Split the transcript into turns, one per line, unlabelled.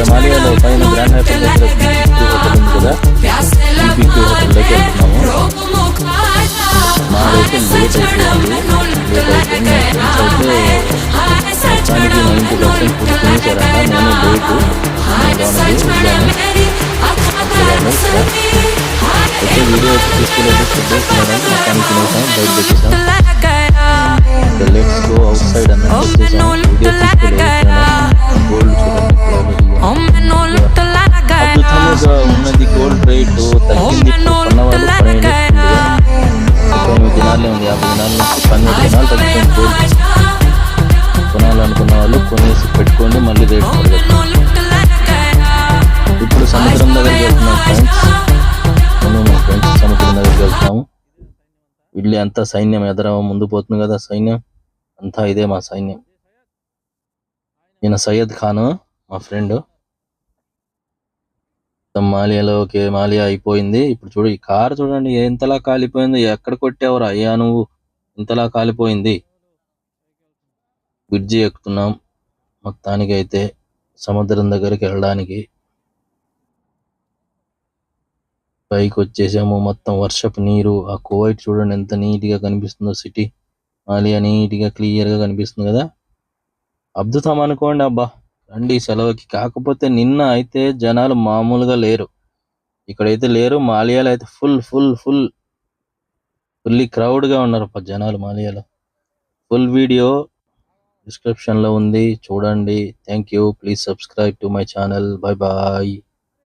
మాలియాలో పైన grand hotel దగ్గర hotel ఉంది కదా, ఈపీక్యూ హోటల్లోకి వెళ్తున్నాము. మాదైతే లేట్ అయిపోయింది. మా ఫ్రెండ్స్ అయితే మొత్తానికి 90% ఫుడ్ తినేసారంట. నేను లేటు అయితే వీడియో తీసుకెళ్ళి ఫుడ్ వేసుకున్నాను. మొత్తానికి తినేసాం, బయట పెట్టేసాం. లెట్స్ గో అవుట్ సైడ్ అన్నట్టు వచ్చేసాం. వీడియో తీసుకెళ్ళి గోల్డ్ అద్భుతంగా ఉన్నది. గోల్డ్ రేటు తగ్గింది. కొన్నవాళ్ళు 30 దినాలే ఉంది. 50 దినాల నుంచి 12 దినాలు తగ్గుతుంది గోల్డ్. కొనాలనుకున్న వాళ్ళు కొనేసి పెట్టుకోండి, మళ్ళీ రేటు పడగలుగుతుంది. ఇప్పుడు సముద్రం దగ్గరికి వెళ్తున్నాం ఫ్రెండ్స్. మేము మా ఫ్రెండ్స్ సముద్రం దగ్గరికి వెళ్తాము. వీళ్ళే అంతా సైన్యం ఎదర ముందు పోతుంది కదా సైన్యం అంతా, ఇదే మా సైన్యం. ఈయన సయ్యద్ ఖాన్ మా ఫ్రెండ్. మాలియా అయిపోయింది. ఇప్పుడు చూడు, ఈ కారు చూడండి ఎంతలా కాలిపోయింది. ఎక్కడ కొట్టావురా అయ్యా నువ్వు, ఇంతలా కాలిపోయింది. బ్రిడ్జి ఎక్కుతున్నాం. మొత్తానికి అయితే సముద్రం దగ్గరికి వెళ్ళడానికి పైకి వచ్చేసాము. మొత్తం వర్షపు నీరు. ఆ కువైట్ చూడండి ఎంత నీట్ గా కనిపిస్తుందో. సిటీ మాలియా నీట్ గా క్లియర్ గా కనిపిస్తుంది కదా, అద్భుతం అనుకోండి. అబ్బా రండి సెలవుకి. కాకపోతే నిన్న అయితే జనాలు మామూలుగా లేరు, ఇక్కడైతే లేరు. మాలియాలో అయితే ఫుల్లీ క్రౌడ్ గా ఉన్నారు జనాలు మాలియాలో. ఫుల్ వీడియో డిస్క్రిప్షన్ లో ఉంది, చూడండి. Thank you. Please subscribe to my channel. Bye bye.